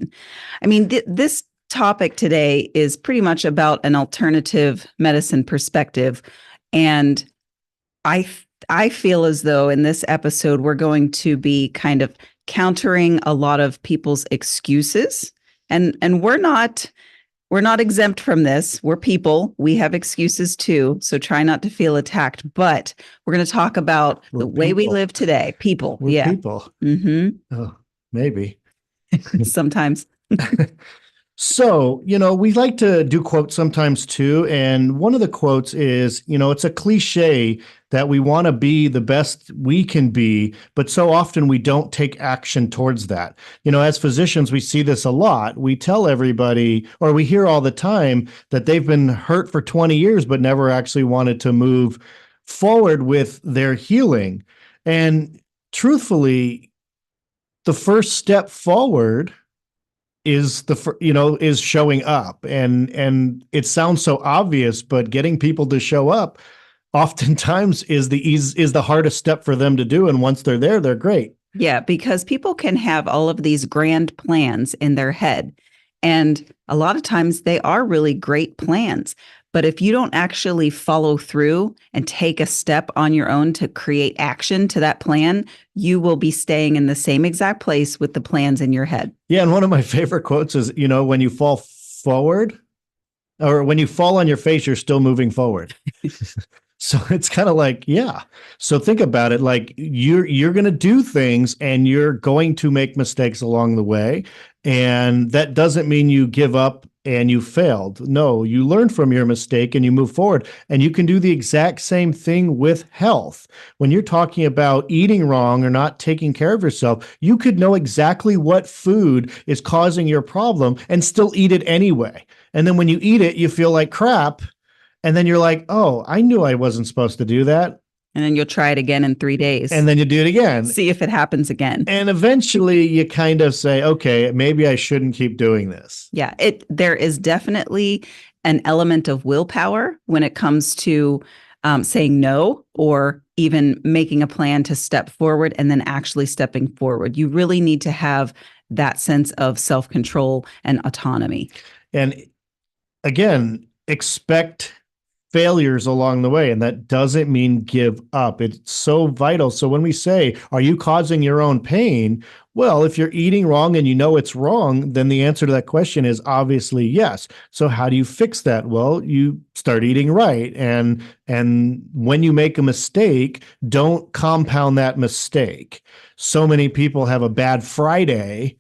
happen. I mean, this topic today is pretty much about an alternative medicine perspective. And I feel as though in this episode, we're going to be kind of countering a lot of people's excuses. And we're not exempt from this. We're people. We have excuses too. So try not to feel attacked. But we're going to talk about the way we live today. People. We're people. Mm-hmm. Oh, maybe. Sometimes. So, we like to do quotes sometimes too. And one of the quotes is, it's a cliche that we want to be the best we can be, but so often we don't take action towards that. As physicians, we see this a lot. We tell everybody, or we hear all the time, that they've been hurt for 20 years, but never actually wanted to move forward with their healing. And truthfully, the first step forward is is showing up, and it sounds so obvious, but getting people to show up oftentimes is the hardest step for them to do. And once they're there, they're great. Yeah, because people can have all of these grand plans in their head, and a lot of times they are really great plans. But if you don't actually follow through and take a step on your own to create action to that plan, you will be staying in the same exact place with the plans in your head. Yeah. And one of my favorite quotes is, when you fall forward, or when you fall on your face, you're still moving forward. So it's kind of like, yeah. So think about it. Like you're going to do things and you're going to make mistakes along the way. And that doesn't mean you give up and you failed. No, you learn from your mistake and you move forward. And you can do the exact same thing with health. When you're talking about eating wrong or not taking care of yourself, you could know exactly what food is causing your problem and still eat it anyway. And then when you eat it, you feel like crap. And then you're like, oh, I knew I wasn't supposed to do that. And then you'll try it again in 3 days. And then you do it again. See if it happens again. And eventually you kind of say, okay, maybe I shouldn't keep doing this. Yeah, there is definitely an element of willpower when it comes to saying no, or even making a plan to step forward and then actually stepping forward. You really need to have that sense of self-control and autonomy. And again, expect failures along the way. And that doesn't mean give up. It's so vital. So when we say, are you causing your own pain? Well, if you're eating wrong and you know it's wrong, then the answer to that question is obviously yes. So how do you fix that? Well, you start eating right. And when you make a mistake, don't compound that mistake. So many people have a bad Friday,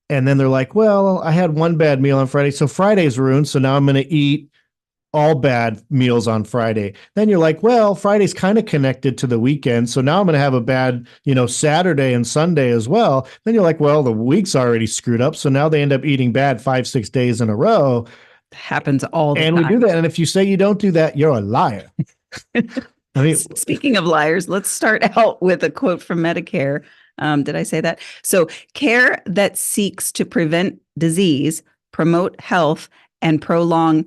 and then they're like, well, I had one bad meal on Friday, so Friday's ruined. So now I'm going to eat all bad meals on Friday. Then you're like, well, Friday's kind of connected to the weekend. So now I'm going to have a bad, Saturday and Sunday as well. Then you're like, well, the week's already screwed up. So now they end up eating bad 5-6 days in a row. It happens all the time. And we do that. And if you say you don't do that, you're a liar. I mean, speaking of liars, let's start out with a quote from Medicare. Did I say that? So, care that seeks to prevent disease, promote health, and prolong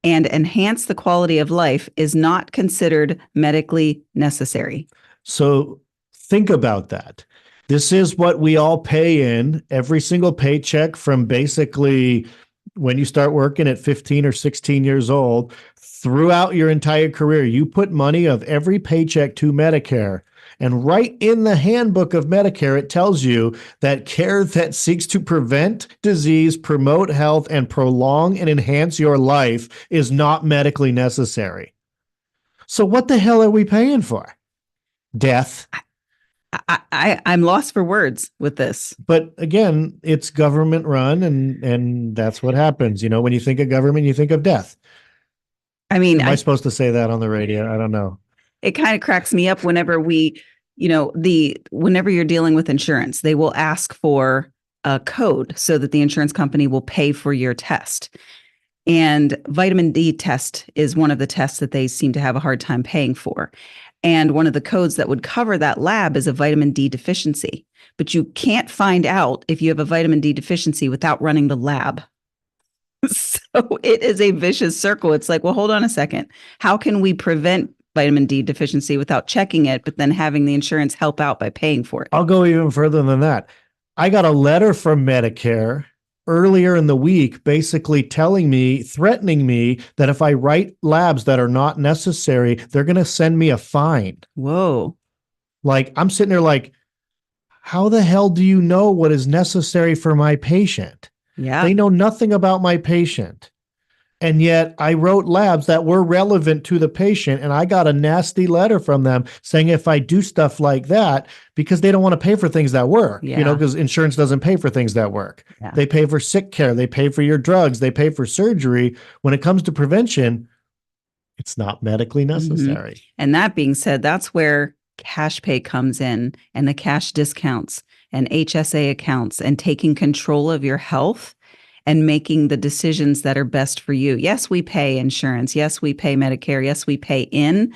and enhance the quality of life is not considered medically necessary. So think about that. This is what we all pay in every single paycheck from basically when you start working at 15 or 16 years old throughout your entire career. You put money of every paycheck to Medicare. And right in the handbook of Medicare, it tells you that care that seeks to prevent disease, promote health, and prolong and enhance your life is not medically necessary. So what the hell are we paying for? Death. I'm lost for words with this. But again, it's government run, and that's what happens. When you think of government, you think of death. I mean, am I supposed to say that on the radio? I don't know. It kind of cracks me up whenever whenever you're dealing with insurance, they will ask for a code so that the insurance company will pay for your test. And vitamin D test is one of the tests that they seem to have a hard time paying for. And one of the codes that would cover that lab is a vitamin D deficiency. But you can't find out if you have a vitamin D deficiency without running the lab. So it is a vicious circle. It's like, well, hold on a second. How can we prevent vitamin D deficiency without checking it, but then having the insurance help out by paying for it? I'll go even further than that. I got a letter from Medicare earlier in the week, basically telling me, threatening me that if I write labs that are not necessary, they're going to send me a fine. Whoa. Like, I'm sitting there like, how the hell do you know what is necessary for my patient? Yeah. They know nothing about my patient. And yet I wrote labs that were relevant to the patient. And I got a nasty letter from them saying if I do stuff like that, because they don't want to pay for things that work, Yeah. because insurance doesn't pay for things that work. Yeah. They pay for sick care. They pay for your drugs. They pay for surgery. When it comes to prevention, it's not medically necessary. And that being said, that's where cash pay comes in, and the cash discounts and HSA accounts, and taking control of your health and making the decisions that are best for you. Yes, we pay insurance. Yes, we pay Medicare. Yes, we pay in,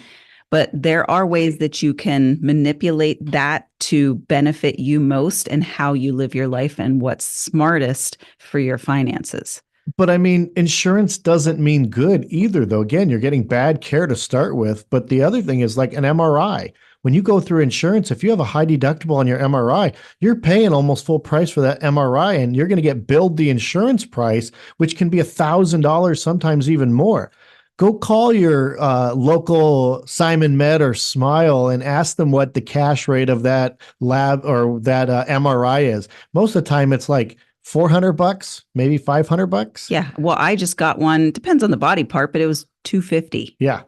but there are ways that you can manipulate that to benefit you most and how you live your life and what's smartest for your finances. But I mean, insurance doesn't mean good either, though. Again, you're getting bad care to start with. But the other thing is like an MRI. When you go through insurance, if you have a high deductible on your MRI, you're paying almost full price for that MRI, and you're going to get billed the insurance price, which can be $1,000, sometimes even more. Go call your local Simon Med or Smile and ask them what the cash rate of that lab or that MRI is. Most of the time, it's like $400, maybe $500. Yeah. Well, I just got one. Depends on the body part, but it was $250. Yeah.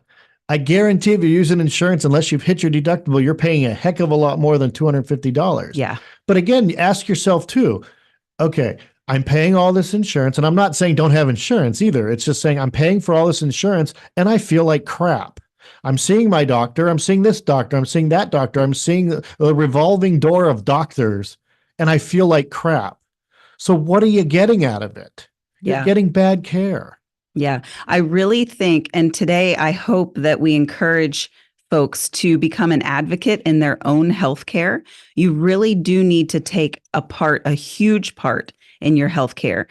I guarantee if you're using insurance, unless you've hit your deductible, you're paying a heck of a lot more than $250. Yeah. But again, ask yourself too, okay, I'm paying all this insurance, and I'm not saying don't have insurance either. It's just saying I'm paying for all this insurance and I feel like crap. I'm seeing my doctor. I'm seeing this doctor. I'm seeing that doctor. I'm seeing the revolving door of doctors, and I feel like crap. So what are you getting out of it? You're getting bad care. Yeah, I really think, and today I hope that we encourage folks to become an advocate in their own healthcare. You really do need to take a huge part in your healthcare.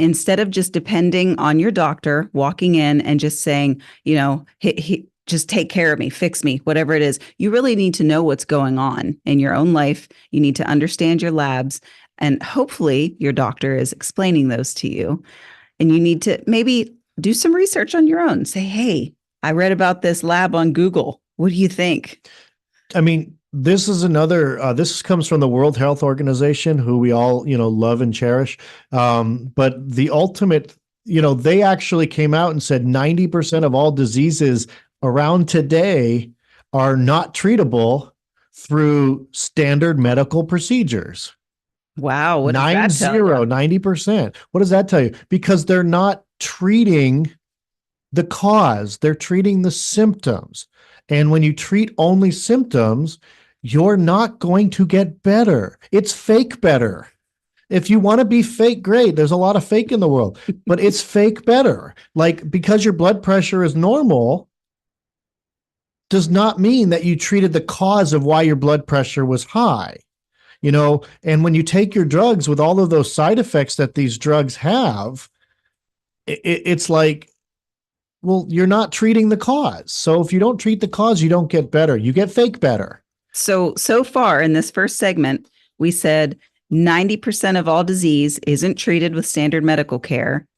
Instead of just depending on your doctor, walking in and just saying, he just take care of me, fix me, whatever it is. You really need to know what's going on in your own life. You need to understand your labs, and hopefully your doctor is explaining those to you. And you need to maybe do some research on your own. Say, hey, I read about this lab on Google. What do you think? I mean, this is another, this comes from the World Health Organization, who we all, love and cherish. But the ultimate, they actually came out and said 90% of all diseases around today are not treatable through standard medical procedures. Wow. What does that tell you? 90%. What does that tell you? Because they're not treating the cause, they're treating the symptoms. And when you treat only symptoms, you're not going to get better. It's fake better. If you want to be fake, great. There's a lot of fake in the world, but it's fake better. Like, because your blood pressure is normal does not mean that you treated the cause of why your blood pressure was high. And when you take your drugs with all of those side effects that these drugs have, it's like, well, you're not treating the cause. So if you don't treat the cause, you don't get better. You get fake better. So far in this first segment, we said 90% of all disease isn't treated with standard medical care.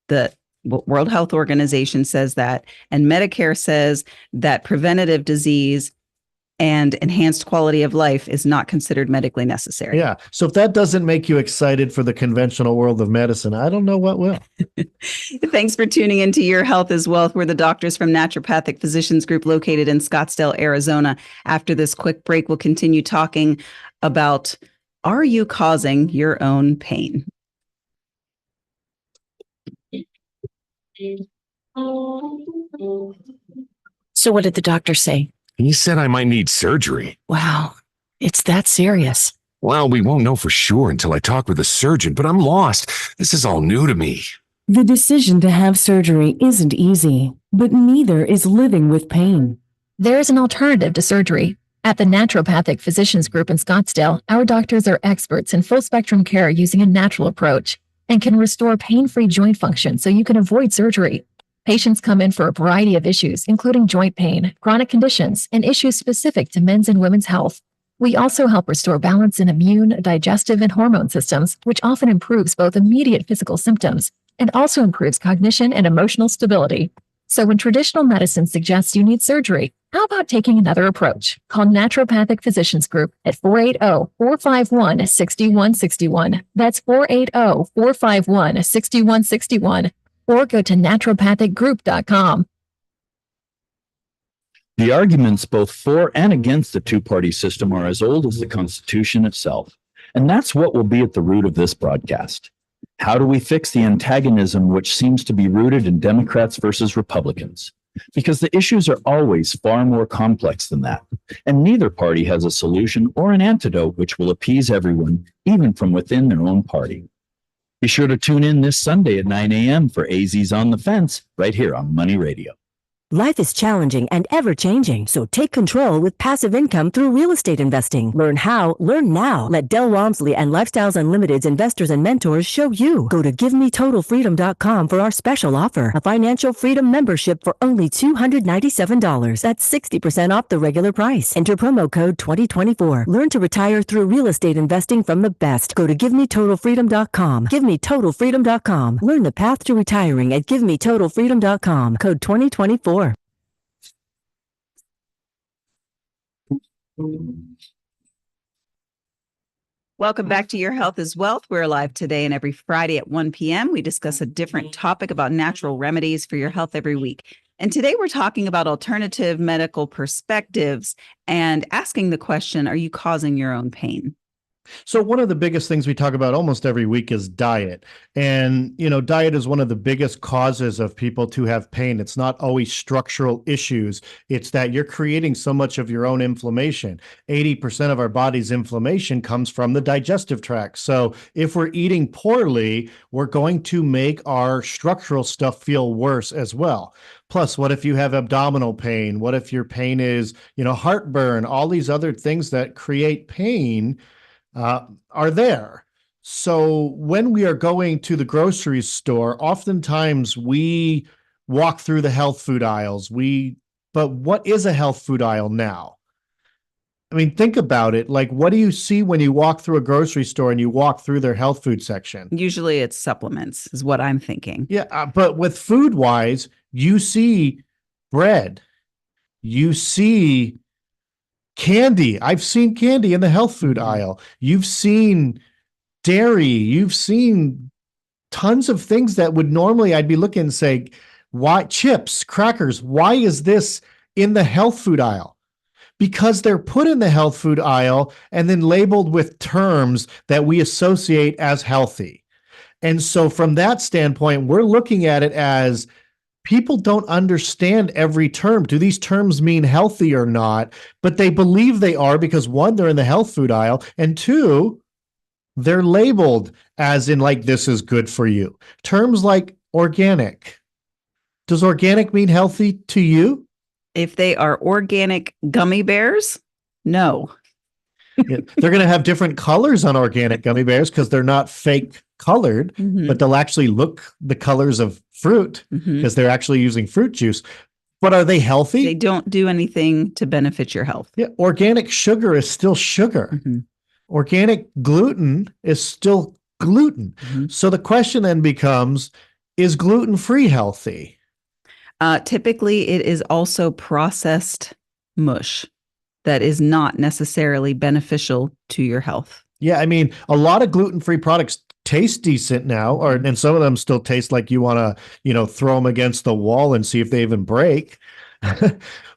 The World Health Organization says that, and Medicare says that preventative disease and enhanced quality of life is not considered medically necessary. Yeah. So if that doesn't make you excited for the conventional world of medicine, I don't know what will. Thanks for tuning into Your Health is Wealth. We're the doctors from Naturopathic Physicians Group located in Scottsdale, Arizona. After this quick break, we'll continue talking about, are you causing your own pain? So what did the doctor say? He said I might need surgery. Wow, it's that serious. Well, we won't know for sure until I talk with a surgeon, but I'm lost. This is all new to me. The decision to have surgery isn't easy, but neither is living with pain. There is an alternative to surgery. At the Naturopathic Physicians Group in Scottsdale, our doctors are experts in full-spectrum care using a natural approach and can restore pain-free joint function so you can avoid surgery. Patients come in for a variety of issues, including joint pain, chronic conditions, and issues specific to men's and women's health. We also help restore balance in immune, digestive, and hormone systems, which often improves both immediate physical symptoms and also improves cognition and emotional stability. So when traditional medicine suggests you need surgery, how about taking another approach? Call Naturopathic Physicians Group at 480-451-6161. That's 480-451-6161. Or go to naturopathicgroup.com. The arguments both for and against the two-party system are as old as the Constitution itself. And that's what will be at the root of this broadcast. How do we fix the antagonism which seems to be rooted in Democrats versus Republicans? Because the issues are always far more complex than that, and neither party has a solution or an antidote which will appease everyone, even from within their own party. Be sure to tune in this Sunday at 9 a.m. for AZ's On the Fence, right here on Money Radio. Life is challenging and ever-changing, so take control with passive income through real estate investing. Learn how, learn now. Let Del Walmsley and Lifestyles Unlimited's investors and mentors show you. Go to GiveMeTotalFreedom.com for our special offer, a financial freedom membership for only $297. That's 60% off the regular price. Enter promo code 2024. Learn to retire through real estate investing from the best. Go to GiveMeTotalFreedom.com. GiveMeTotalFreedom.com. Learn the path to retiring at GiveMeTotalFreedom.com. Code 2024. Welcome back to Your Health is Wealth. We're live today and every Friday at 1 p.m. We discuss a different topic about natural remedies for your health every week. And today we're talking about alternative medical perspectives and asking the question, are you causing your own pain? So one of the biggest things we talk about almost every week is diet. And, diet is one of the biggest causes of people to have pain. It's not always structural issues. It's that you're creating so much of your own inflammation. 80% of our body's inflammation comes from the digestive tract. So if we're eating poorly, we're going to make our structural stuff feel worse as well. Plus, what if you have abdominal pain? What if your pain is, heartburn? All these other things that create pain are there. So when we are going to the grocery store, oftentimes we walk through the health food aisles. But what is a health food aisle now? I mean, think about it. Like, what do you see when you walk through a grocery store and you walk through their health food section? Usually it's supplements is what I'm thinking. Yeah, but with food wise, you see bread, you see candy. I've seen candy in the health food aisle. You've seen dairy. You've seen tons of things that would normally I'd be looking and say, why chips, crackers? Why is this in the health food aisle? Because they're put in the health food aisle and then labeled with terms that we associate as healthy. And so from that standpoint, we're looking at it as people don't understand every term. Do these terms mean healthy or not? But they believe they are because one, they're in the health food aisle, and two, they're labeled as in like, this is good for you. Terms like organic. Does organic mean healthy to you? If they are organic gummy bears, no. Yeah, they're going to have different colors on organic gummy bears because they're not fake colored, but they'll actually look the colors of fruit because they're actually using fruit juice. But are they healthy? They don't do anything to benefit your health. Yeah, organic sugar is still sugar. Organic gluten is still gluten. So the question then becomes, is gluten-free healthy? Typically, it is also processed mush that is not necessarily beneficial to your health. Yeah, I mean, a lot of gluten-free products taste decent now, and some of them still taste like you want to, throw them against the wall and see if they even break.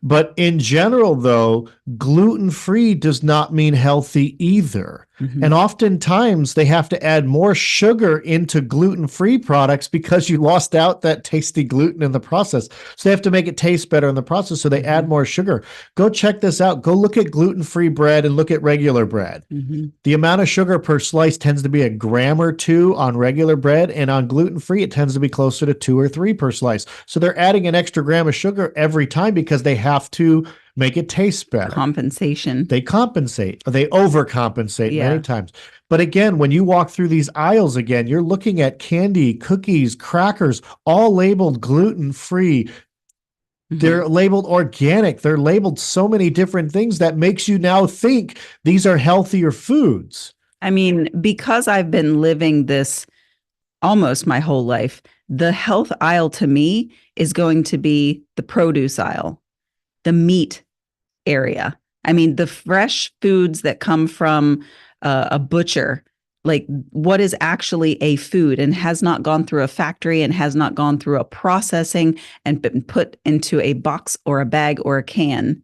But in general, though, gluten-free does not mean healthy either. And oftentimes they have to add more sugar into gluten-free products because you lost out that tasty gluten in the process. So they have to make it taste better in the process. So they add more sugar. Go check this out. Go look at gluten-free bread and look at regular bread. The amount of sugar per slice tends to be a gram or two on regular bread. And on gluten-free, it tends to be closer to 2 or 3 per slice. So they're adding an extra gram of sugar every time because they have to make it taste better. Compensation. They compensate, or they overcompensate many times. But again, when you walk through these aisles again, you're looking at candy, cookies, crackers, all labeled gluten-free. They're labeled organic. They're labeled so many different things that makes you now think these are healthier foods. I mean, because I've been living this almost my whole life, the health aisle to me is going to be the produce aisle, the meat area. I mean, the fresh foods that come from a butcher, like what is actually a food and has not gone through a factory and has not gone through a processing and been put into a box or a bag or a can.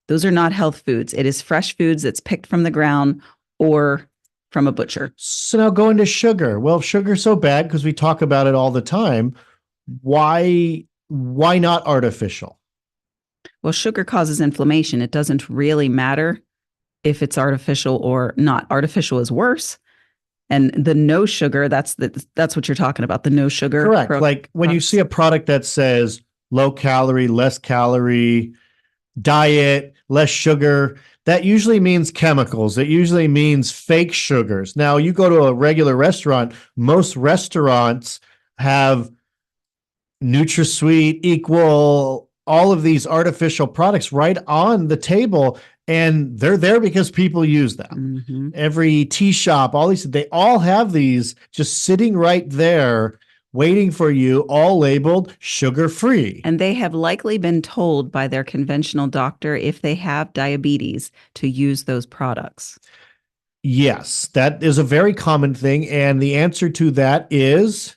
Those are not health foods. It is fresh foods that's picked from the ground or from a butcher. So now going to sugar. Well, if sugar's so bad because we talk about it all the time, why not artificial? Well, sugar causes inflammation. It doesn't really matter if it's artificial or not. Artificial is worse. And the no sugar, that's what you're talking about, the no sugar. Correct. Like when you see a product that says low calorie, less calorie, diet, less sugar, that usually means chemicals. It usually means fake sugars. Now, you go to a regular restaurant, most restaurants have NutraSweet, Equal, all of these artificial products right on the table, and they're there because people use them. Mm-hmm. Every tea shop, all these, they all have these just sitting right there waiting for you, all labeled sugar-free. And they have likely been told by their conventional doctor, if they have diabetes, to use those products. Yes, that is a very common thing. And the answer to that is?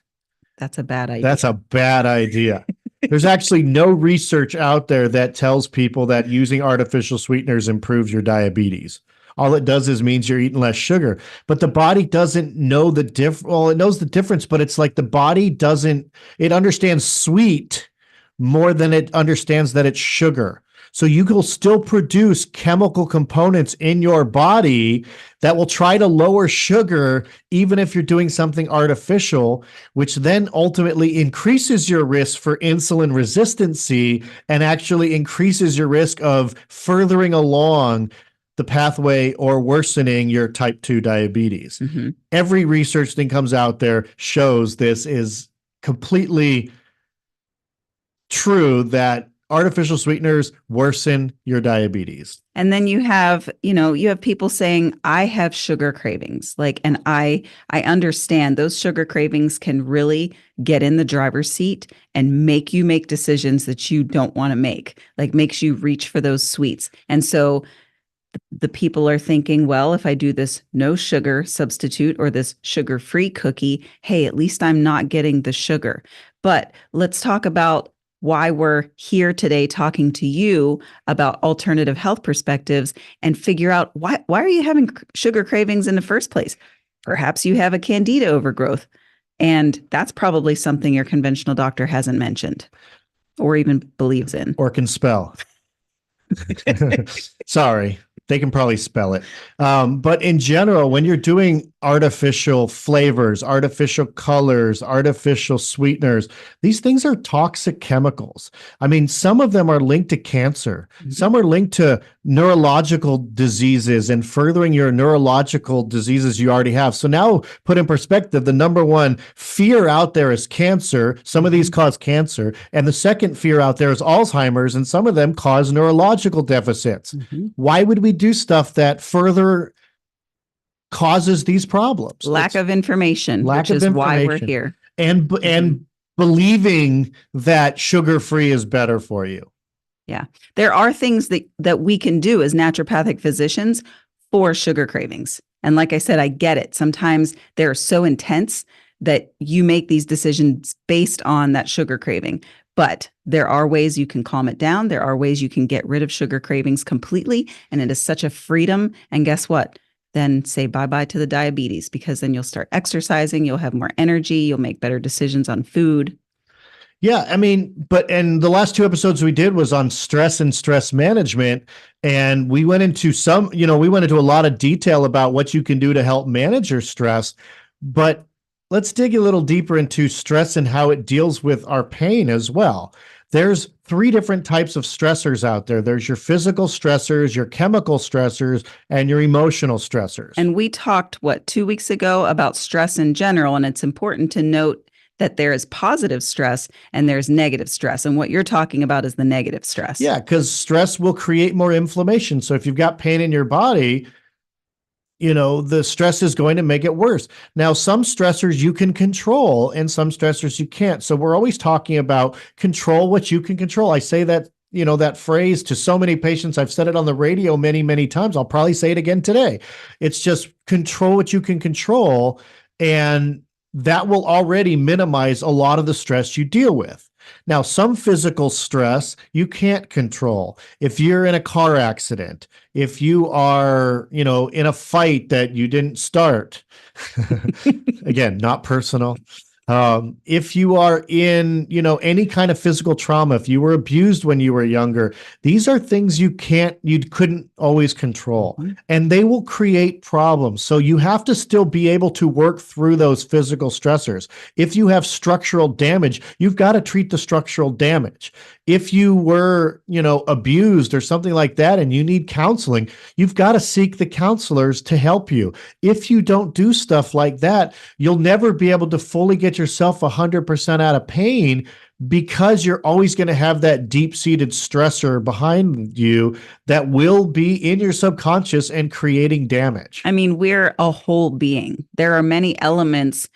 That's a bad idea. That's a bad idea. There's actually no research out there that tells people that using artificial sweeteners improves your diabetes. All it does is means you're eating less sugar, but the body doesn't know the Well, it knows the difference, but it's like the body doesn't, it understands sweet more than it understands that it's sugar. So you will still produce chemical components in your body that will try to lower sugar, even if you're doing something artificial, which then ultimately increases your risk for insulin resistancy and actually increases your risk of furthering along the pathway or worsening your type 2 diabetes. Mm-hmm. Every research that comes out there shows this is completely true, that artificial sweeteners worsen your diabetes. And then you have people saying, I have sugar cravings. And I understand those sugar cravings can really get in the driver's seat and make you make decisions that you don't want to make, like makes you reach for those sweets. And so the people are thinking, well, if I do this no sugar substitute or this sugar-free cookie, hey, at least I'm not getting the sugar. But let's talk about why we're here today talking to you about alternative health perspectives and figure out why are you having sugar cravings in the first place? Perhaps you have a candida overgrowth, and that's probably something your conventional doctor hasn't mentioned or even believes in. Or can spell. Sorry. They can probably spell it. But in general, when you're doing artificial flavors, artificial colors, artificial sweeteners, these things are toxic chemicals. I mean, some of them are linked to cancer. Mm-hmm. Some are linked to neurological diseases and furthering your neurological diseases you already have. So now, put in perspective, the number one fear out there is cancer. Some of these cause cancer. And the second fear out there is Alzheimer's, and some of them cause neurological deficits. Mm-hmm. Why would we do stuff that further causes these problems? Lack of information, which is why we're here. And believing that sugar-free is better for you. Yeah. There are things that we can do as naturopathic physicians for sugar cravings. And like I said, I get it. Sometimes they're so intense that you make these decisions based on that sugar craving. But there are ways you can calm it down. There are ways you can get rid of sugar cravings completely. And it is such a freedom. And guess what? Then say bye-bye to the diabetes, because then you'll start exercising. You'll have more energy. You'll make better decisions on food. Yeah, I mean, and the last 2 episodes we did was on stress and stress management. And we went into a lot of detail about what you can do to help manage your stress. But let's dig a little deeper into stress and how it deals with our pain as well. There's 3 different types of stressors out there. There's your physical stressors, your chemical stressors, and your emotional stressors. And we talked, 2 weeks ago about stress in general. And it's important to note that there is positive stress and there's negative stress. And what you're talking about is the negative stress. Yeah, because stress will create more inflammation. So if you've got pain in your body, the stress is going to make it worse. Now, some stressors you can control and some stressors you can't. So we're always talking about control what you can control. I say that, that phrase to so many patients. I've said it on the radio many, many times. I'll probably say it again today. It's just control what you can control. And that will already minimize a lot of the stress you deal with. Now, some physical stress you can't control. If you're in a car accident, if you are, in a fight that you didn't start, again, not personal. If you are in, any kind of physical trauma, if you were abused when you were younger, these are things you couldn't always control, and they will create problems. So you have to still be able to work through those physical stressors. If you have structural damage, you've got to treat the structural damage. If you were, abused or something like that, and you need counseling, you've got to seek the counselors to help you. If you don't do stuff like that, you'll never be able to fully get yourself 100% out of pain, because you're always going to have that deep-seated stressor behind you that will be in your subconscious and creating damage. I mean, we're a whole being. There are many elements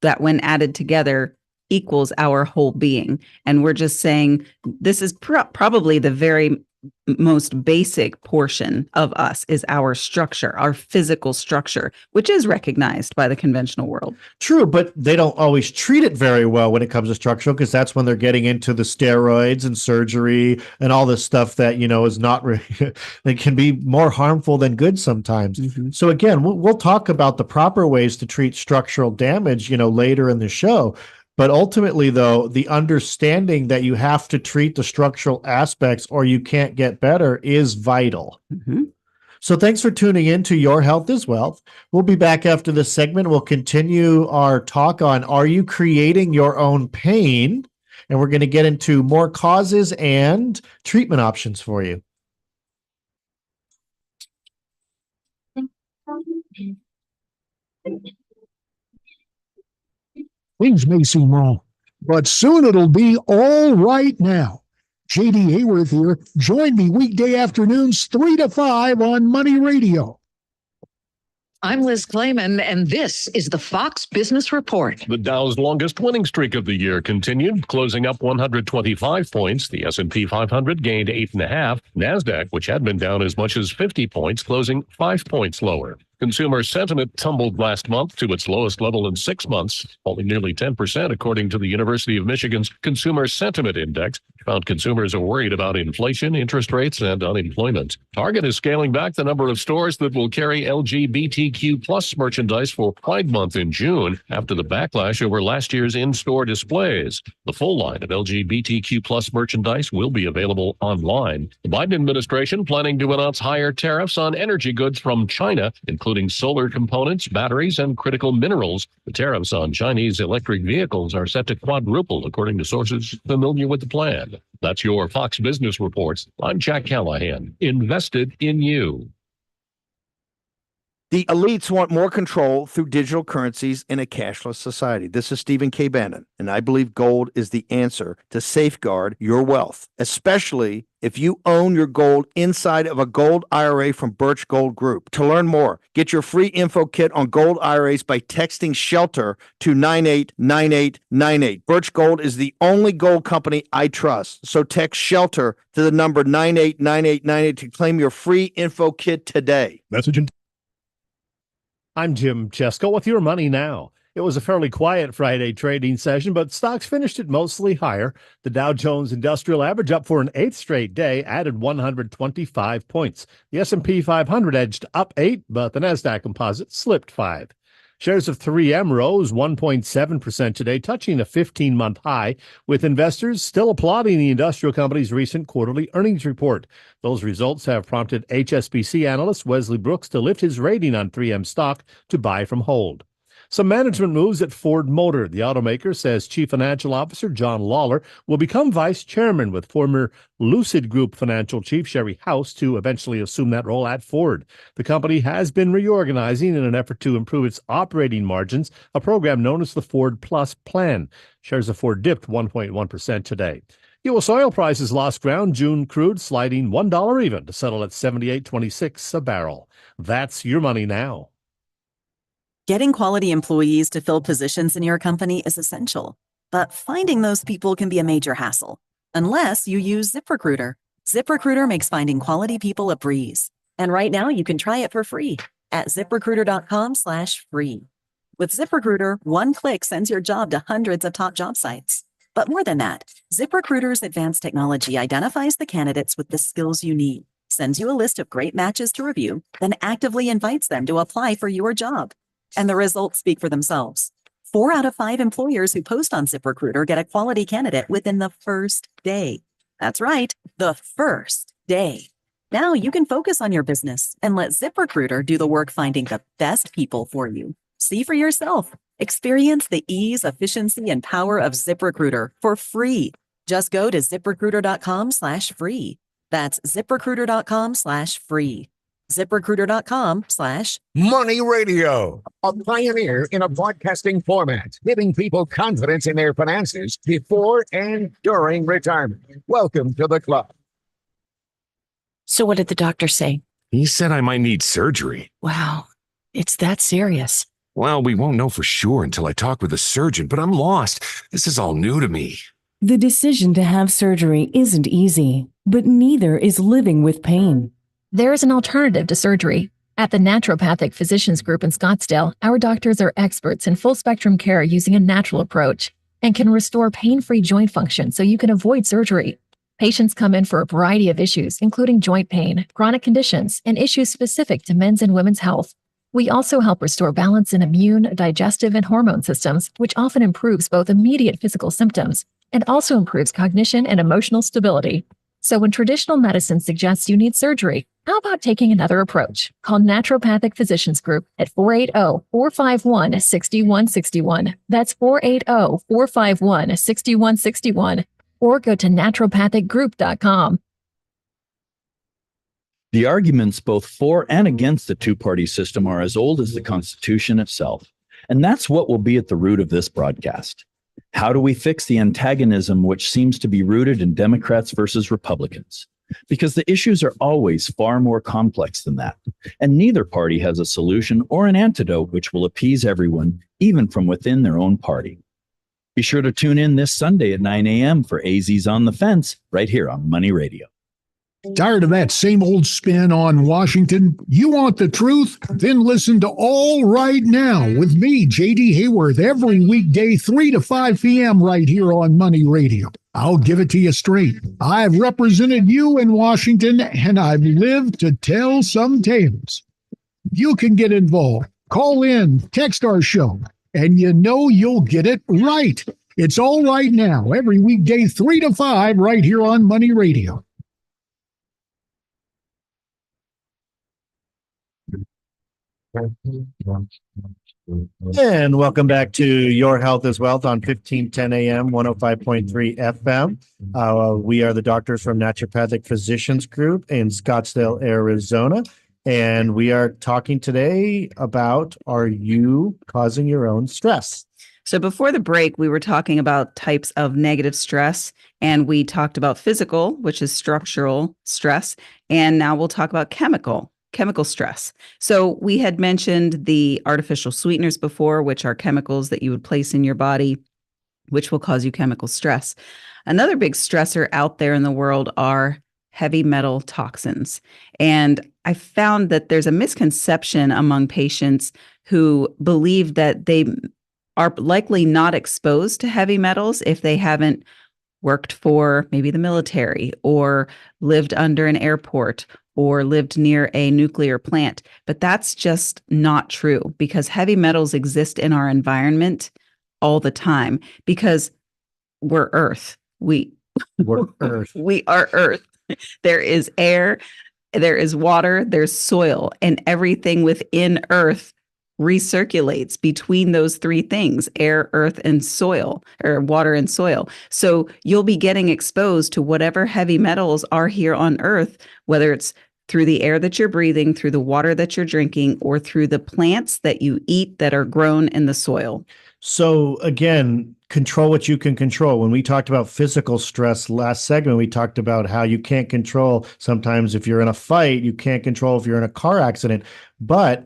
that, when added together, equals our whole being. And we're just saying this is probably the very most basic portion of us is our structure, our physical structure, which is recognized by the conventional world. True, but they don't always treat it very well when it comes to structural, because that's when they're getting into the steroids and surgery and all this stuff that, is not really, it can be more harmful than good sometimes. So again, we'll talk about the proper ways to treat structural damage, later in the show. But ultimately, though, the understanding that you have to treat the structural aspects or you can't get better is vital. So thanks for tuning in to Your Health is Wealth. We'll be back after this segment. We'll continue our talk on, are you creating your own pain? And we're going to get into more causes and treatment options for you. Things may seem wrong, but soon it'll be all right now. JD Hayworth here. Join me weekday afternoons 3 to 5 on Money Radio. I'm Liz Clayman, and this is the Fox Business Report. The Dow's longest winning streak of the year continued, closing up 125 points. The S&P 500 gained 8.5. NASDAQ, which had been down as much as 50 points, closing 5 points lower. Consumer sentiment tumbled last month to its lowest level in 6 months, falling nearly 10%, according to the University of Michigan's Consumer Sentiment Index. Found consumers are worried about inflation, interest rates, and unemployment. Target is scaling back the number of stores that will carry LGBTQ plus merchandise for Pride Month in June after the backlash over last year's in-store displays. The full line of LGBTQ plus merchandise will be available online. The Biden administration planning to announce higher tariffs on energy goods from China, including solar components, batteries, and critical minerals. The tariffs on Chinese electric vehicles are set to quadruple, according to sources familiar with the plan. That's your Fox Business Reports. I'm Jack Callahan, invested in you. The elites want more control through digital currencies in a cashless society. This is Stephen K. Bannon, and I believe gold is the answer to safeguard your wealth, especially if you own your gold inside of a gold IRA from Birch Gold Group. To learn more, get your free info kit on gold IRAs by texting SHELTER to 989898. Birch Gold is the only gold company I trust. So text SHELTER to the number 989898 to claim your free info kit today. Message in. I'm Jim Chesko with your Money Now. It was a fairly quiet Friday trading session, but stocks finished it mostly higher. The Dow Jones Industrial Average up for an 8th straight day, added 125 points. The S&P 500 edged up 8, but the Nasdaq Composite slipped 5. Shares of 3M rose 1.7% today, touching a 15-month high, with investors still applauding the industrial company's recent quarterly earnings report. Those results have prompted HSBC analyst Wesley Brooks to lift his rating on 3M stock to buy from hold. Some management moves at Ford Motor. The automaker says Chief Financial Officer John Lawler will become vice chairman, with former Lucid Group financial chief Sherry House to eventually assume that role at Ford. The company has been reorganizing in an effort to improve its operating margins, a program known as the Ford Plus plan. Shares of Ford dipped 1.1% today. U.S. oil prices lost ground. June crude sliding $1 even to settle at $78.26 a barrel. That's your money now. Getting quality employees to fill positions in your company is essential, but finding those people can be a major hassle, unless you use ZipRecruiter. ZipRecruiter makes finding quality people a breeze. And right now you can try it for free at ZipRecruiter.com/free. With ZipRecruiter, one click sends your job to hundreds of top job sites. But more than that, ZipRecruiter's advanced technology identifies the candidates with the skills you need, sends you a list of great matches to review, then actively invites them to apply for your job. And the results speak for themselves. 4 out of 5 employers who post on ZipRecruiter get a quality candidate within the first day. That's right, the first day. Now you can focus on your business and let ZipRecruiter do the work finding the best people for you. See for yourself. Experience the ease, efficiency, and power of ZipRecruiter for free. Just go to ZipRecruiter.com/free. That's ZipRecruiter.com/free. ZipRecruiter.com/Money Radio, a pioneer in a broadcasting format, giving people confidence in their finances before and during retirement. Welcome to the club. So what did the doctor say? He said I might need surgery. Wow, it's that serious. Well, we won't know for sure until I talk with a surgeon, but I'm lost. This is all new to me. The decision to have surgery isn't easy, but neither is living with pain. There is an alternative to surgery. At the Naturopathic Physicians Group in Scottsdale, our doctors are experts in full spectrum care using a natural approach and can restore pain-free joint function so you can avoid surgery. Patients come in for a variety of issues, including joint pain, chronic conditions, and issues specific to men's and women's health. We also help restore balance in immune, digestive, and hormone systems, which often improves both immediate physical symptoms and also improves cognition and emotional stability. So when traditional medicine suggests you need surgery, how about taking another approach? Call Naturopathic Physicians Group at 480-451-6161. That's 480-451-6161. Or go to naturopathicgroup.com. The arguments both for and against the two-party system are as old as the Constitution itself. And that's what will be at the root of this broadcast. How do we fix the antagonism which seems to be rooted in Democrats versus Republicans? Because the issues are always far more complex than that. And neither party has a solution or an antidote which will appease everyone, even from within their own party. Be sure to tune in this Sunday at 9 a.m. for AZ's On the Fence, right here on Money Radio. Tired of that same old spin on Washington? You want the truth? Then listen to All Right Now with me, J.D. Hayworth, every weekday 3 to 5 p.m. right here on Money Radio. I'll give it to you straight. I've represented you in Washington, and I've lived to tell some tales. You can get involved. Call in, text our show, and you know you'll get it right. It's All Right Now, every weekday 3 to 5 right here on Money Radio. And welcome back to Your Health is Wealth on 1510 AM, 105.3 FM. We are the doctors from Naturopathic Physicians Group in Scottsdale, Arizona. And we are talking today about, are you causing your own stress? So before the break, we were talking about types of negative stress, and we talked about physical, which is structural stress. And now we'll talk about chemical stress. So we had mentioned the artificial sweeteners before, which are chemicals that you would place in your body, which will cause you chemical stress. Another big stressor out there in the world are heavy metal toxins. And I found that there's a misconception among patients who believe that they are likely not exposed to heavy metals if they haven't worked for maybe the military or lived under an airport or lived near a nuclear plant. But that's just not true, because heavy metals exist in our environment all the time because we're Earth. We're Earth. We are Earth. There is air, there is water, there's soil, and everything within Earth recirculates between those three things: air, earth, and soil, or water and soil. So you'll be getting exposed to whatever heavy metals are here on earth, whether it's through the air that you're breathing, through the water that you're drinking, or through the plants that you eat that are grown in the soil. So again, control what you can control. When we talked about physical stress last segment, we talked about how you can't control sometimes if you're in a fight, you can't control if you're in a car accident. But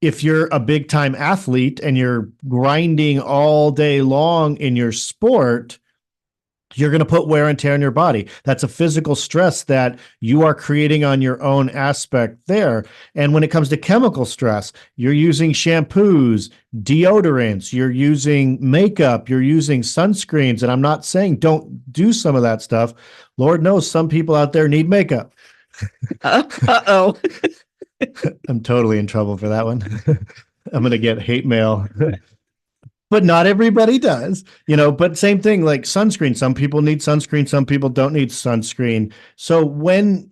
if you're a big time athlete and you're grinding all day long in your sport, you're going to put wear and tear on your body. That's a physical stress that you are creating on your own aspect there. And when it comes to chemical stress, you're using shampoos, deodorants, you're using makeup, you're using sunscreens. And I'm not saying don't do some of that stuff. Lord knows some people out there need makeup. Uh-oh. I'm totally in trouble for that one. I'm going to get hate mail. But not everybody does, but same thing like sunscreen. Some people need sunscreen. Some people don't need sunscreen. So when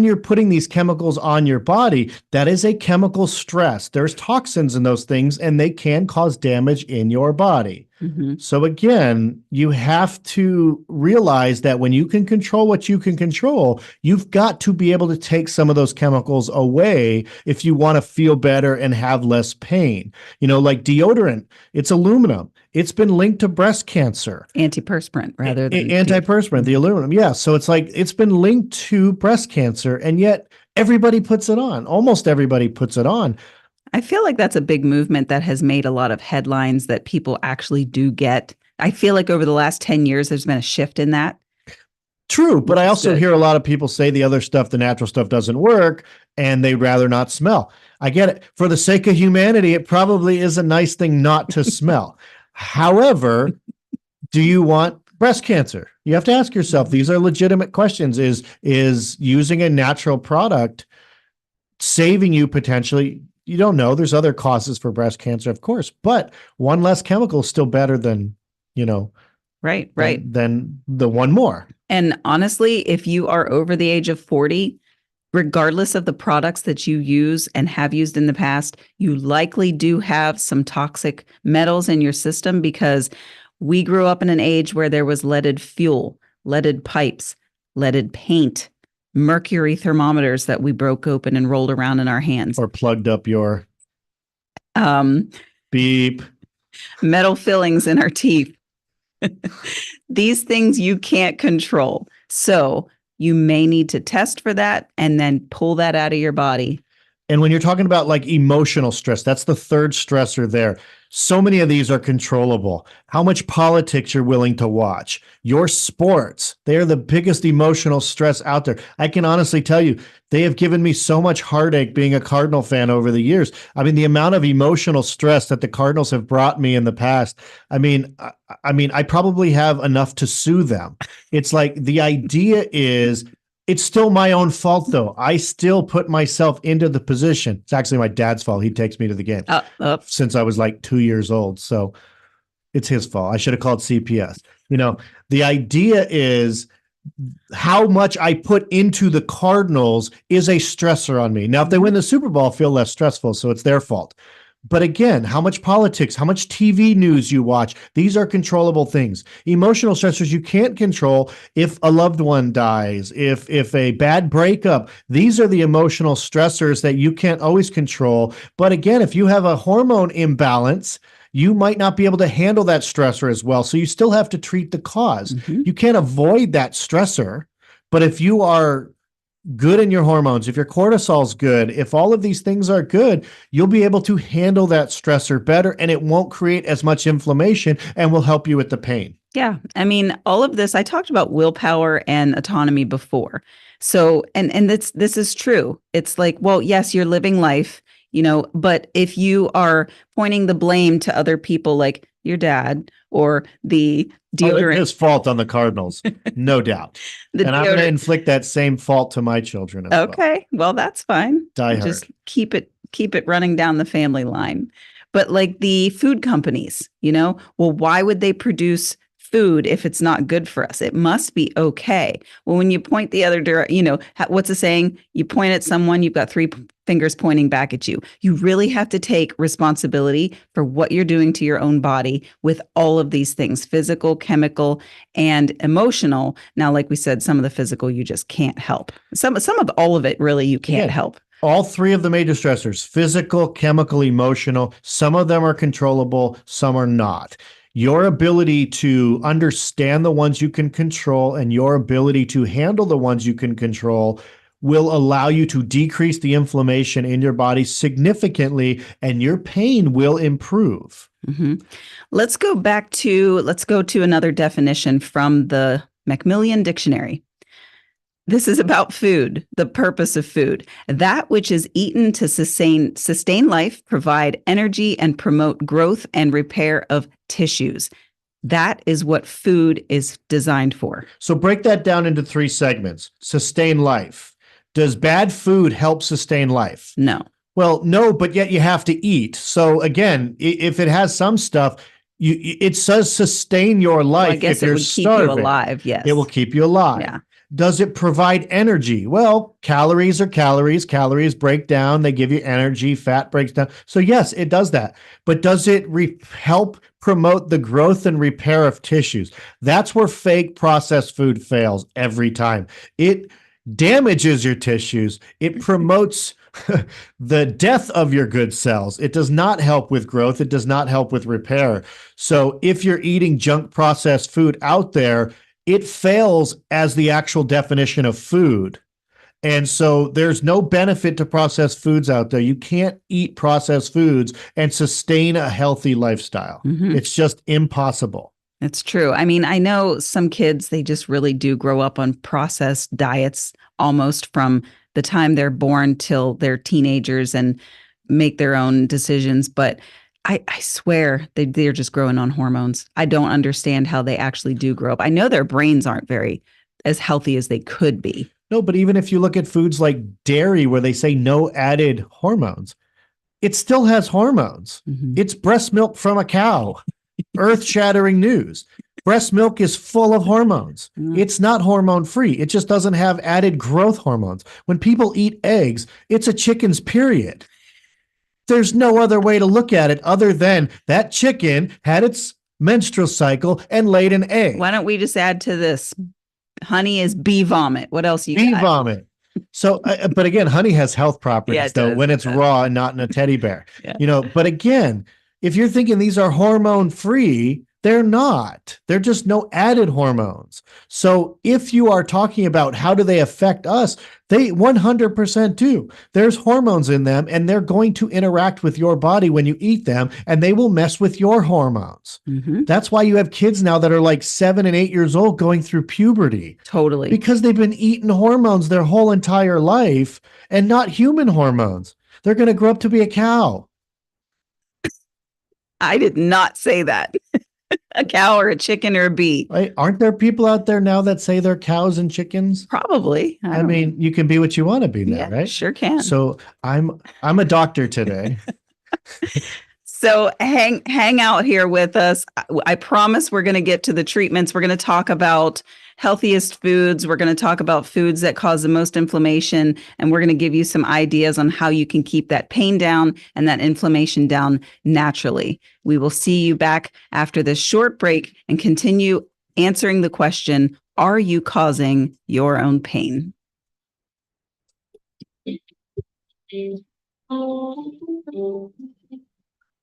you're putting these chemicals on your body, that is a chemical stress. There's toxins in those things and they can cause damage in your body. Mm-hmm. So again, you have to realize that when you can control what you can control, you've got to be able to take some of those chemicals away if you want to feel better and have less pain. Like deodorant, it's aluminum. It's been linked to breast cancer. Antiperspirant rather than antiperspirant, the aluminum. Yeah. So it's like it's been linked to breast cancer, and yet everybody puts it on. Almost everybody puts it on. I feel like that's a big movement that has made a lot of headlines that people actually do get. I feel like over the last 10 years, there's been a shift in that. True. But I also hear a lot of people say the other stuff, the natural stuff doesn't work and they'd rather not smell. I get it. For the sake of humanity, it probably is a nice thing not to smell. However, do you want breast cancer? You have to ask yourself, these are legitimate questions. Is using a natural product saving you potentially? You don't know. There's other causes for breast cancer, of course, but one less chemical is still better than, right. Than the one more. And honestly, if you are over the age of 40, regardless of the products that you use and have used in the past, you likely do have some toxic metals in your system, because we grew up in an age where there was leaded fuel, leaded pipes, leaded paint, mercury thermometers that we broke open and rolled around in our hands. Or plugged up your beep. Metal fillings in our teeth. These things you can't control. So you may need to test for that and then pull that out of your body. And when you're talking about like emotional stress, that's the third stressor there. So many of these are controllable. How much politics you're willing to watch, your sports, they're the biggest emotional stress out there. I can honestly tell you, they have given me so much heartache being a Cardinal fan over the years. I mean, the amount of emotional stress that the Cardinals have brought me in the past. I mean, I probably have enough to sue them. It's like the idea is, it's still my own fault, though. I still put myself into the position. It's actually my dad's fault. He takes me to the game since I was like 2 years old. So it's his fault. I should have called CPS. The idea is how much I put into the Cardinals is a stressor on me. Now, if they win the Super Bowl, I'll feel less stressful. So it's their fault. But again, how much politics, how much TV news you watch, these are controllable things. Emotional stressors you can't control. If a loved one dies, if a bad breakup, these are the emotional stressors that you can't always control. But again, if you have a hormone imbalance, you might not be able to handle that stressor as well. So you still have to treat the cause. Mm-hmm. You can't avoid that stressor. But if you are good in your hormones, if your cortisol's good, if all of these things are good, you'll be able to handle that stressor better, and it won't create as much inflammation and will help you with the pain. Yeah. I mean, all of this, I talked about willpower and autonomy before. So, and this is true. It's like, well, yes, you're living life, but if you are pointing the blame to other people, like your dad or the deodorant. His fault on the Cardinals, no doubt. And I'm going to inflict that same fault to my children as okay. Well, that's fine. Die hard. Just keep it running down the family line. But like the food companies, well, why would they produce food if it's not good for us? It must be okay. Well, when you point the other direction, what's the saying? You point at someone, you've got three fingers pointing back at you. You really have to take responsibility for what you're doing to your own body with all of these things, physical, chemical, and emotional. Now, like we said, some of the physical you just can't help. Some of all of it really you can't help. All three of the major stressors, physical, chemical, emotional, some of them are controllable, some are not. Your ability to understand the ones you can control and your ability to handle the ones you can control will allow you to decrease the inflammation in your body significantly, and your pain will improve. Mm-hmm. Let's go to another definition from the Macmillan Dictionary. This is about food, the purpose of food. That which is eaten to sustain life, provide energy, and promote growth and repair of tissues. That is what food is designed for. So break that down into three segments. Sustain life. Does bad food help sustain life? No. Well, no, but yet you have to eat. So again, if it has some stuff, it says sustain your life. Well, I guess if you're starving. Keep you alive. Yes. It will keep you alive. Yeah. Does it provide energy? Well, calories are calories. Calories break down. They give you energy. Fat breaks down. So yes, it does that. But does it help promote the growth and repair of tissues? That's where fake processed food fails every time. It damages your tissues. It promotes the death of your good cells. It does not help with growth. It does not help with repair. So if you're eating junk processed food out there, it fails as the actual definition of food. And so there's no benefit to processed foods out there. You can't eat processed foods and sustain a healthy lifestyle. Mm-hmm. It's just impossible. It's true. I mean, I know some kids, they just really do grow up on processed diets almost from the time they're born till they're teenagers and make their own decisions. But I swear they're just growing on hormones. I don't understand how they actually do grow up. I know their brains aren't very as healthy as they could be. No, but even if you look at foods like dairy, where they say no added hormones, it still has hormones. Mm-hmm. It's breast milk from a cow. Earth-shattering news. Breast milk is full of hormones. Mm. It's not hormone free. It just doesn't have added growth hormones. When people eat eggs, it's a chicken's period. There's no other way to look at it other than that chicken had its menstrual cycle and laid an egg. Why don't we just add to this? Honey is bee vomit. What else you got? Bee vomit. So, but again, honey has health properties though when it's raw and not in a teddy bear. Yeah. But again, if you're thinking these are hormone free, they're not. They're just no added hormones. So if you are talking about how do they affect us, they 100% do. There's hormones in them and they're going to interact with your body when you eat them and they will mess with your hormones. Mm-hmm. That's why you have kids now that are like 7 and 8 years old going through puberty. Totally. Because they've been eating hormones their whole entire life and not human hormones. They're going to grow up to be a cow. I did not say that. A cow or a chicken or a bee. Right? Aren't there people out there now that say they're cows and chickens? Probably. I mean, you can be what you want to be now, right? Sure can. So I'm a doctor today. So hang out here with us. I promise we're going to get to the treatments. We're going to talk about healthiest foods. We're going to talk about foods that cause the most inflammation. And we're going to give you some ideas on how you can keep that pain down and that inflammation down naturally. We will see you back after this short break and continue answering the question, are you causing your own pain?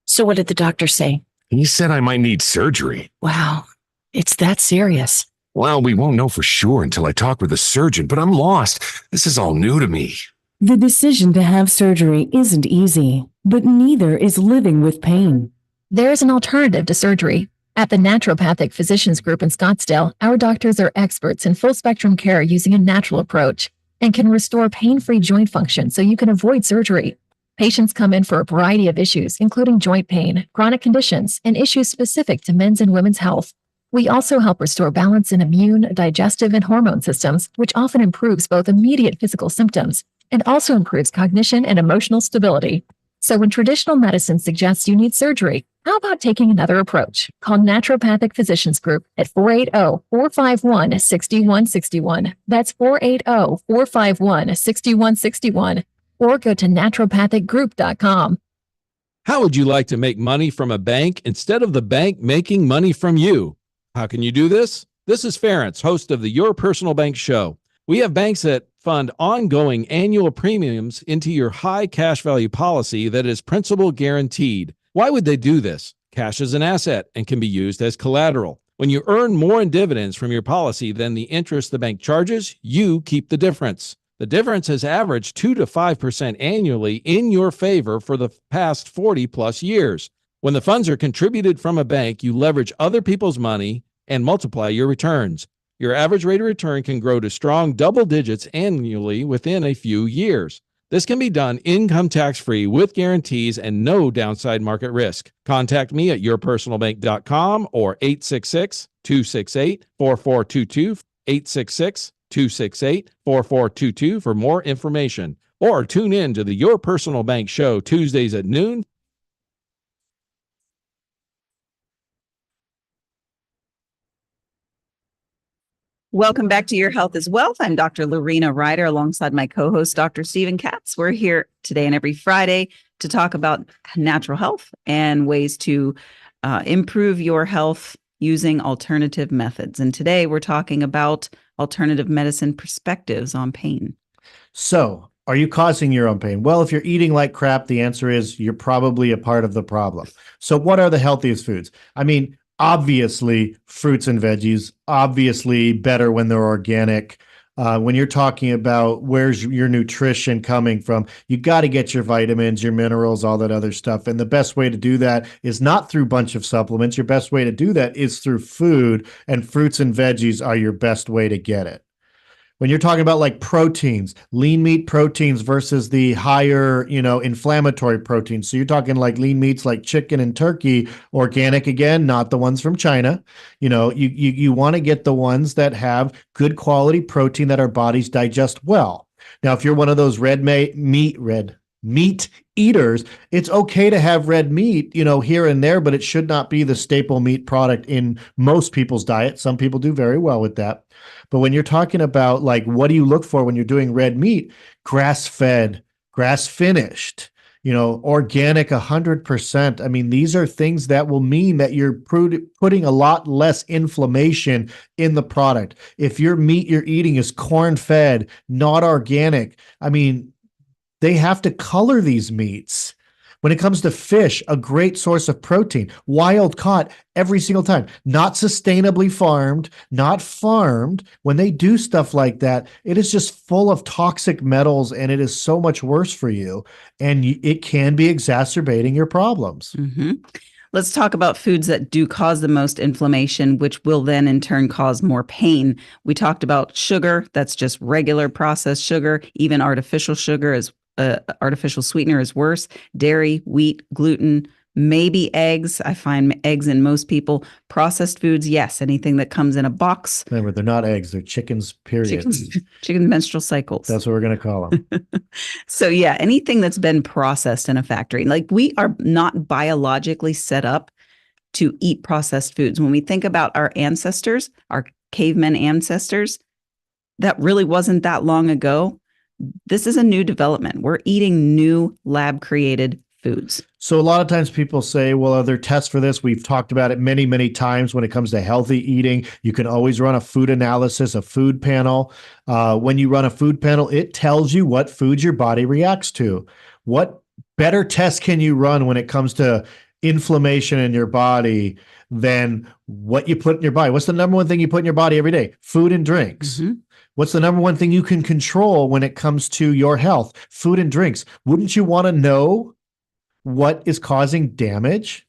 So what did the doctor say? He said I might need surgery. Wow, it's that serious. Well, we won't know for sure until I talk with a surgeon, but I'm lost. This is all new to me. The decision to have surgery isn't easy, but neither is living with pain. There is an alternative to surgery. At the Naturopathic Physicians Group in Scottsdale, our doctors are experts in full spectrum care using a natural approach and can restore pain-free joint function so you can avoid surgery. Patients come in for a variety of issues, including joint pain, chronic conditions, and issues specific to men's and women's health. We also help restore balance in immune, digestive, and hormone systems, which often improves both immediate physical symptoms and also improves cognition and emotional stability. So when traditional medicine suggests you need surgery, how about taking another approach? Call Naturopathic Physicians Group at 480-451-6161. That's 480-451-6161. Or go to naturopathicgroup.com. How would you like to make money from a bank instead of the bank making money from you? How can you do this? This is Ference, host of the Your Personal Bank Show. We have banks that fund ongoing annual premiums into your high cash value policy that is principal guaranteed. Why would they do this? Cash is an asset and can be used as collateral. When you earn more in dividends from your policy than the interest the bank charges, you keep the difference. The difference has averaged 2 to 5% annually in your favor for the past 40 plus years. When the funds are contributed from a bank, you leverage other people's money and multiply your returns. Your average rate of return can grow to strong double digits annually within a few years. This can be done income tax-free with guarantees and no downside market risk. Contact me at yourpersonalbank.com or 866-268-4422, 866-268-4422 for more information. Or tune in to the Your Personal Bank Show Tuesdays at noon. Welcome back to Your Health is Wealth. I'm Dr. Lorena Ryder alongside my co-host, Dr. Stephen Katz. We're here today and every Friday to talk about natural health and ways to improve your health using alternative methods. And today we're talking about alternative medicine perspectives on pain. So, are you causing your own pain? Well, if you're eating like crap, the answer is you're probably a part of the problem. So what are the healthiest foods? I mean, obviously, fruits and veggies, obviously better when they're organic. When you're talking about where's your nutrition coming from, you got to get your vitamins, your minerals, all that other stuff. And the best way to do that is not through a bunch of supplements. Your best way to do that is through food, and fruits and veggies are your best way to get it. When you're talking about like proteins, lean meat proteins versus the higher, inflammatory proteins. So you're talking like lean meats like chicken and turkey, organic again, not the ones from China. You want to get the ones that have good quality protein that our bodies digest well. Now, if you're one of those red meat eaters, it's okay to have red meat, here and there, but it should not be the staple meat product in most people's diet. Some people do very well with that. But when you're talking about like, what do you look for when you're doing red meat? Grass-fed, grass-finished, organic 100%. I mean, these are things that will mean that you're putting a lot less inflammation in the product. If your meat you're eating is corn-fed, not organic, I mean, they have to color these meats. When it comes to fish, a great source of protein, wild caught every single time, not sustainably farmed, not farmed. When they do stuff like that, it is just full of toxic metals and it is so much worse for you. And it can be exacerbating your problems. Mm-hmm. Let's talk about foods that do cause the most inflammation, which will then in turn cause more pain. We talked about sugar. That's just regular processed sugar. Even artificial sugar is artificial sweetener is worse. Dairy, wheat, gluten, maybe eggs. I find eggs in most people. Processed foods, yes. Anything that comes in a box. Remember, they're not eggs. They're chickens, period. Chicken menstrual cycles. That's what we're going to call them. So yeah, anything that's been processed in a factory. Like, we are not biologically set up to eat processed foods. When we think about our ancestors, our cavemen ancestors, that really wasn't that long ago. This is a new development. We're eating new lab-created foods. So a lot of times people say, well, are there tests for this? We've talked about it many, many times when it comes to healthy eating. You can always run a food analysis, a food panel. When you run a food panel, it tells you what foods your body reacts to. What better test can you run when it comes to inflammation in your body than what you put in your body? What's the number one thing you put in your body every day? Food and drinks. Mm-hmm. What's the number one thing you can control when it comes to your health? Food and drinks. Wouldn't you want to know what is causing damage?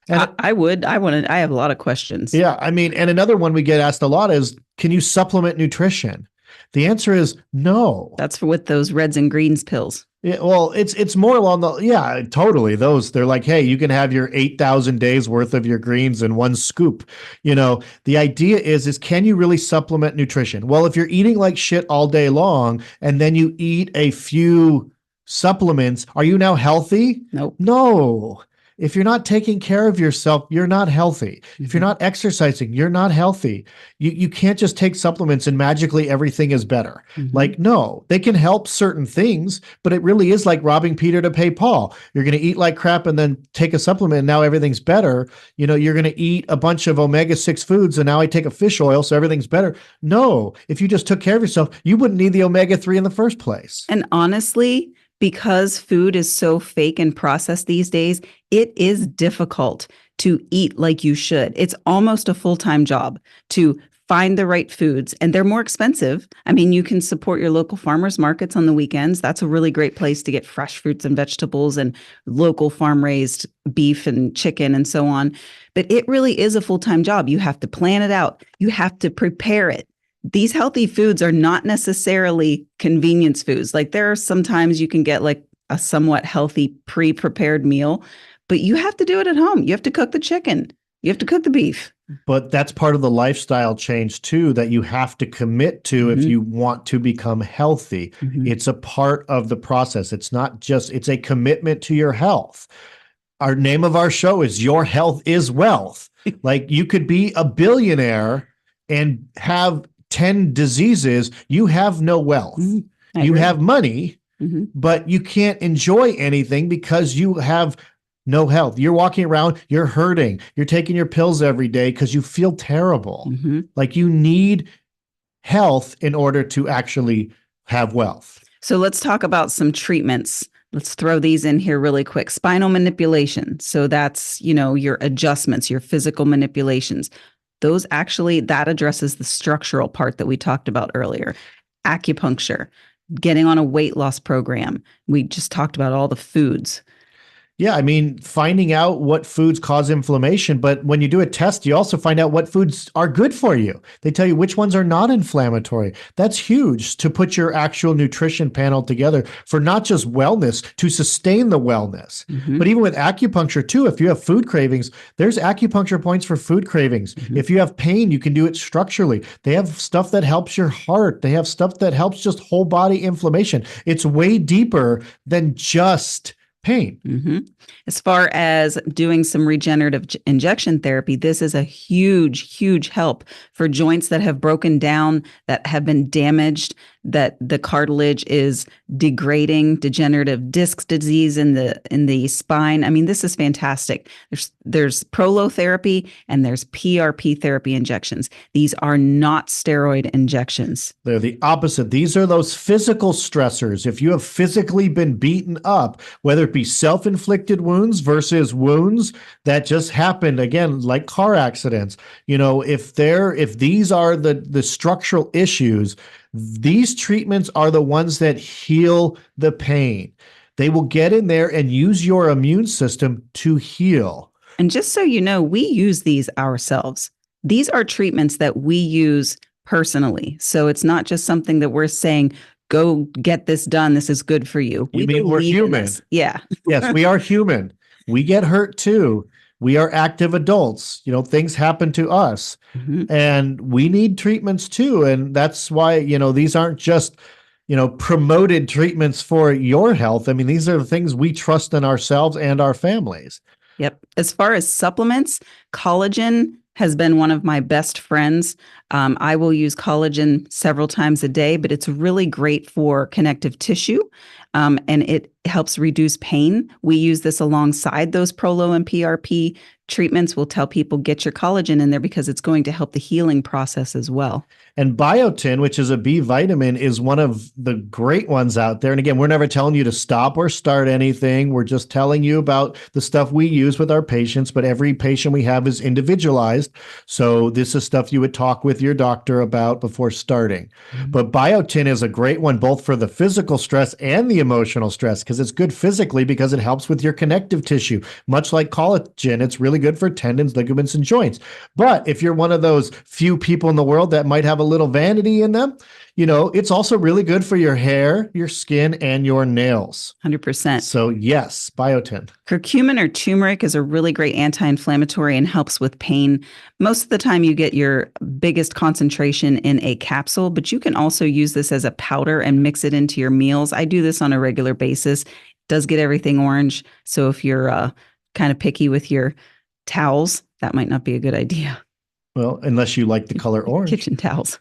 And I would. I have a lot of questions. Yeah. I mean, and another one we get asked a lot is, can you supplement nutrition? The answer is no. That's for with those reds and greens pills. Yeah, well, it's more along the, yeah, totally. They're like, hey, you can have your 8,000 days worth of your greens in one scoop. The idea is can you really supplement nutrition? Well, if you're eating like shit all day long and then you eat a few supplements, are you now healthy? Nope. No. If you're not taking care of yourself, you're not healthy. If you're not exercising, you're not healthy. You can't just take supplements and magically everything is better. Like, no, they can help certain things, but it really is like robbing Peter to pay Paul. You're going to eat like crap and then take a supplement and now everything's better. You know, you're going to eat a bunch of omega-6 foods and now I take a fish oil so everything's better. No, if you just took care of yourself, you wouldn't need the omega-3 in the first place. And honestly, because food is so fake and processed these days, it is difficult to eat like you should. It's almost a full-time job to find the right foods, and they're more expensive. I mean, you can support your local farmers markets on the weekends. That's a really great place to get fresh fruits and vegetables and local farm-raised beef and chicken and so on. But it really is a full-time job. You have to plan it out. You have to prepare it. These healthy foods are not necessarily convenience foods. Like there are sometimes you can get like a somewhat healthy pre-prepared meal, but you have to do it at home. You have to cook the chicken. You have to cook the beef. But that's part of the lifestyle change too, that you have to commit to if you want to become healthy. It's a part of the process. It's not just, it's a commitment to your health. Our name of our show is Your Health is Wealth. Like you could be a billionaire and have 10 diseases, you have no wealth. You have money, but you can't enjoy anything because you have no health. You're walking around, you're hurting. You're taking your pills every day because you feel terrible. Like you need health in order to actually have wealth. So let's talk about some treatments. Let's throw these in here really quick. Spinal manipulation. So that's, you know, your adjustments, your physical manipulations. Those actually, that addresses the structural part that we talked about earlier. Acupuncture, getting on a weight loss program. We just talked about all the foods. Yeah, I mean, finding out what foods cause inflammation, but when you do a test, you also find out what foods are good for you. They tell you which ones are not inflammatory. That's huge to put your actual nutrition panel together for not just wellness, to sustain the wellness. But even with acupuncture too, if you have food cravings, there's acupuncture points for food cravings. If you have pain, you can do it structurally. They have stuff that helps your heart. They have stuff that helps just whole body inflammation. It's way deeper than just pain. As far as doing some regenerative injection therapy, this is a huge, huge help for joints that have broken down, that have been damaged, that the cartilage is degrading, degenerative disc disease in the spine. I mean, this is fantastic. There's prolotherapy and there's PRP therapy injections. These are not steroid injections. They're the opposite. These are those physical stressors. If you have physically been beaten up, whether it be self-inflicted wounds versus wounds that just happened, again, like car accidents, you know, if these are the structural issues, these treatments are the ones that heal the pain. They will get in there and use your immune system to heal. And just so you know, we use these ourselves. These are treatments that we use personally. So it's not just something that we're saying, go get this done. This is good for you. You mean we're human? Yeah. Yes, we are human. We get hurt too. We are active adults. You know, things happen to us and we need treatments too. And that's why, you know, these aren't just, you know, promoted treatments for your health. I mean, these are the things we trust in ourselves and our families. Yep. As far as supplements, collagen has been one of my best friends. I will use collagen several times a day, but it's really great for connective tissue, and it helps reduce pain. We use this alongside those Prolo and PRP treatments. We'll tell people get your collagen in there because it's going to help the healing process as well. And biotin, which is a B vitamin, is one of the great ones out there. And again, we're never telling you to stop or start anything. We're just telling you about the stuff we use with our patients, but every patient we have is individualized. So this is stuff you would talk with your doctor about before starting. But biotin is a great one, both for the physical stress and the emotional stress, because it's good physically because it helps with your connective tissue. Much like collagen, it's really really good for tendons, ligaments, and joints. But if you're one of those few people in the world that might have a little vanity in them, it's also really good for your hair, your skin, and your nails. 100%. So yes, biotin. Curcumin or turmeric is a really great anti-inflammatory and helps with pain. Most of the time you get your biggest concentration in a capsule, but you can also use this as a powder and mix it into your meals. I do this on a regular basis. It does get everything orange. So if you're kind of picky with your towels, that might not be a good idea. Well, unless you like the color orange. Kitchen towels.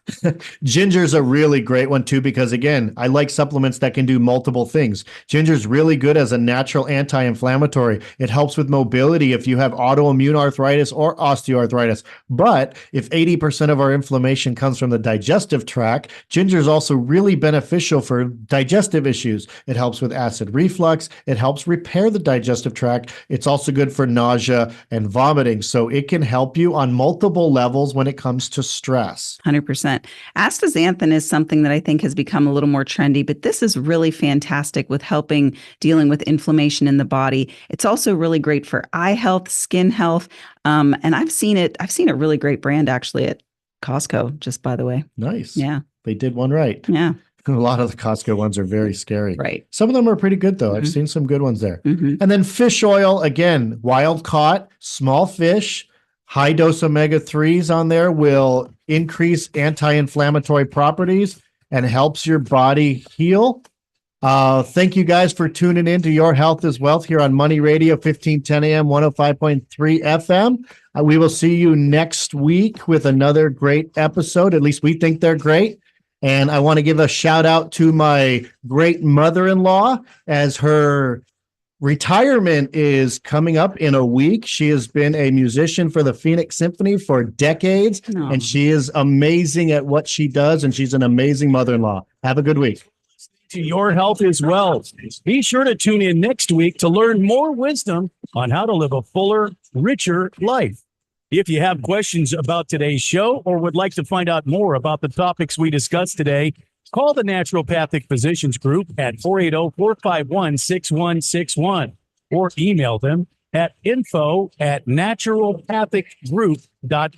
Ginger's a really great one too, because again, I like supplements that can do multiple things. Ginger's really good as a natural anti-inflammatory. It helps with mobility if you have autoimmune arthritis or osteoarthritis. But if 80% of our inflammation comes from the digestive tract, ginger is also really beneficial for digestive issues. It helps with acid reflux. It helps repair the digestive tract. It's also good for nausea and vomiting. So it can help you on multiple levels when it comes to stress. 100%. Astaxanthin is something that I think has become a little more trendy, but this is really fantastic with helping dealing with inflammation in the body. It's also really great for eye health, skin health. And I've seen a really great brand actually at Costco, just by the way. Nice. Yeah. They did one right. Yeah. A lot of the Costco ones are very scary. Right. Some of them are pretty good, though. I've seen some good ones there. And then fish oil, again, wild caught, small fish, high dose omega-3s on there will increase anti-inflammatory properties and helps your body heal. Thank you guys for tuning in to Your Health is Wealth here on Money Radio, 1510 AM, 105.3 FM. We will see you next week with another great episode. At least we think they're great. And I want to give a shout out to my great mother-in-law as her retirement is coming up in a week. She has been a musician for the Phoenix Symphony for decades, and she is amazing at what she does, and she's an amazing mother-in-law. Have a good week. To Your Health is Wealth. Be sure to tune in next week to learn more wisdom on how to live a fuller, richer life. If you have questions about today's show or would like to find out more about the topics we discussed today, call the Naturopathic Physicians Group at 480-451-6161 or email them at info@naturopathicgroup.com.